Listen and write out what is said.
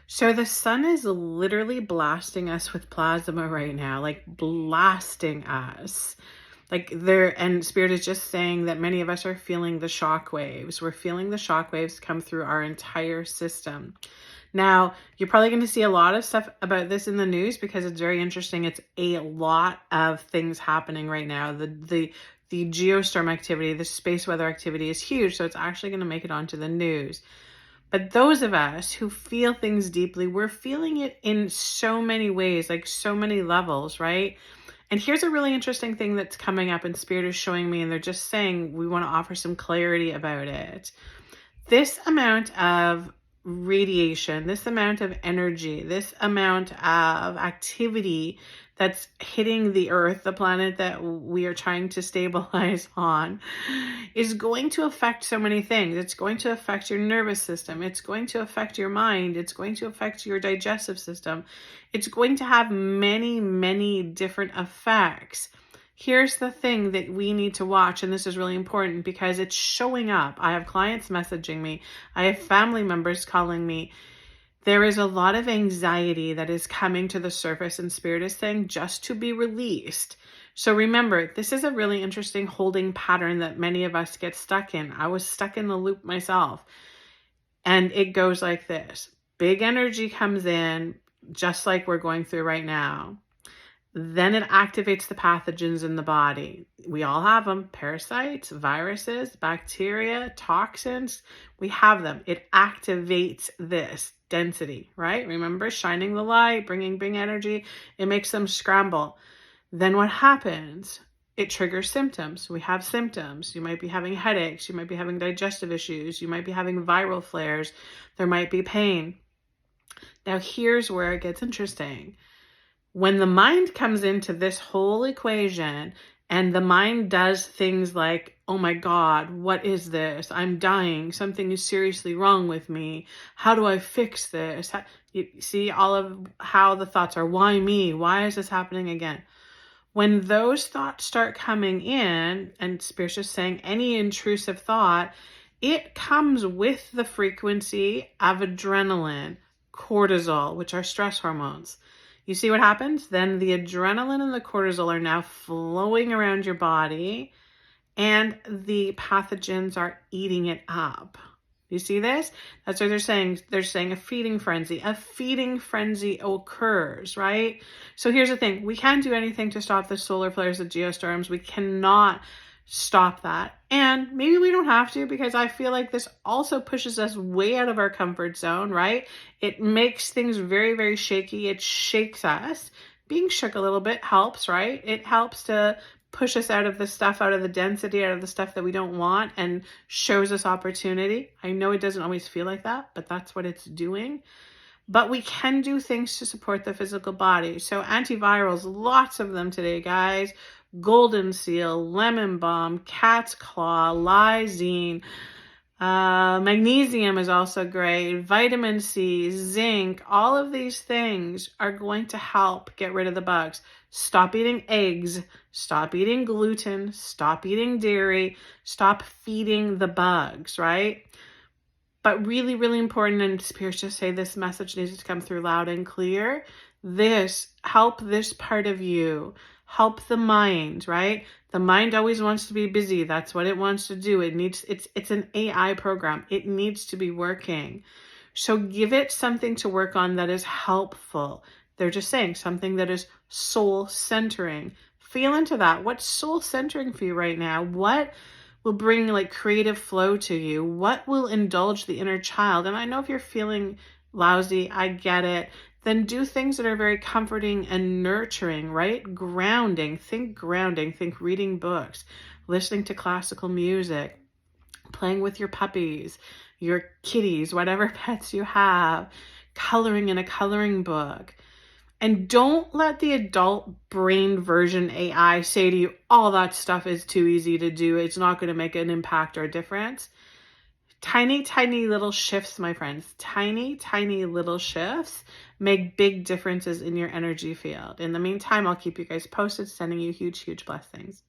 So the sun is literally blasting us with plasma right now, like blasting us. Like there, and Spirit is just saying that many of us are feeling the shock waves. We're feeling the shock waves come through our entire system. Now, you're probably going to see a lot of stuff about this in the news because it's very interesting. It's a lot of things happening right now. The geostorm activity, the space weather activity is huge, so it's actually going to make it onto the news. But those of us who feel things deeply, we're feeling it in so many ways, like so many levels, right? And here's a really interesting thing that's coming up, and Spirit is showing me, and they're just saying we want to offer some clarity about it. This amount of radiation, this amount of energy, this amount of activity that's hitting the earth, the planet that we are trying to stabilize on, is going to affect so many things. It's going to affect your nervous system. It's going to affect your mind. It's going to affect your digestive system. It's going to have many, many different effects. Here's the thing that we need to watch, and this is really important because it's showing up. I have clients messaging me. I have family members calling me. There is a lot of anxiety that is coming to the surface, and Spirit is saying just to be released. So remember, this is a really interesting holding pattern that many of us get stuck in. I was stuck in the loop myself. And it goes like this. Big energy comes in, just like we're going through right now. Then it activates the pathogens in the body. We all have them. Parasites, viruses, bacteria, toxins. We have them. It activates this density, right? Remember, shining the light, bringing big energy. It makes them scramble. Then what happens? It triggers symptoms. We have symptoms. You might be having headaches. You might be having digestive issues. You might be having viral flares. There might be pain. Now, here's where it gets interesting. When the mind comes into this whole equation and the mind does things like, oh my God, what is this? I'm dying. Something is seriously wrong with me. How do I fix this? You see all of how the thoughts are, why me? Why is this happening again? When those thoughts start coming in, and Spirit's just saying any intrusive thought, it comes with the frequency of adrenaline, cortisol, which are stress hormones. You see what happens? Then the adrenaline and the cortisol are now flowing around your body and the pathogens are eating it up. You see this? That's what they're saying. They're saying a feeding frenzy. A feeding frenzy occurs, right? So here's the thing. We can't do anything to stop the solar flares, the geostorms. We cannot stop that. And maybe we don't have to, because I feel like this also pushes us way out of our comfort zone, right? It makes things very, very shaky. It shakes us. Being shook a little bit helps, right? It helps to push us out of the stuff, out of the density, out of the stuff that we don't want, and shows us opportunity. I know it doesn't always feel like that, but that's what it's doing. But we can do things to support the physical body. So antivirals, lots of them today, guys. Golden seal, lemon balm, cat's claw, lysine, magnesium is also great, vitamin C, zinc. All of these things are going to help get rid of the bugs. Stop eating eggs, stop eating gluten, stop eating dairy, stop feeding the bugs, right? But really, really important, and Spirit just say this message needs to come through loud and clear. Help this part of you. Help the mind, right? The mind always wants to be busy. That's what it wants to do. It's an AI program. It needs to be working. So give it something to work on that is helpful. They're just saying something that is soul centering. Feel into that. What's soul centering for you right now? What will bring like creative flow to you? What will indulge the inner child? And I know if you're feeling lousy, I get it. Then do things that are very comforting and nurturing, right? Grounding, think reading books, listening to classical music, playing with your puppies, your kitties, whatever pets you have, coloring in a coloring book. And don't let the adult brain version AI say to you, all that stuff is too easy to do. It's not going to make an impact or a difference. Tiny, tiny little shifts, my friends. Tiny, tiny little shifts make big differences in your energy field. In the meantime, I'll keep you guys posted, sending you huge, huge blessings.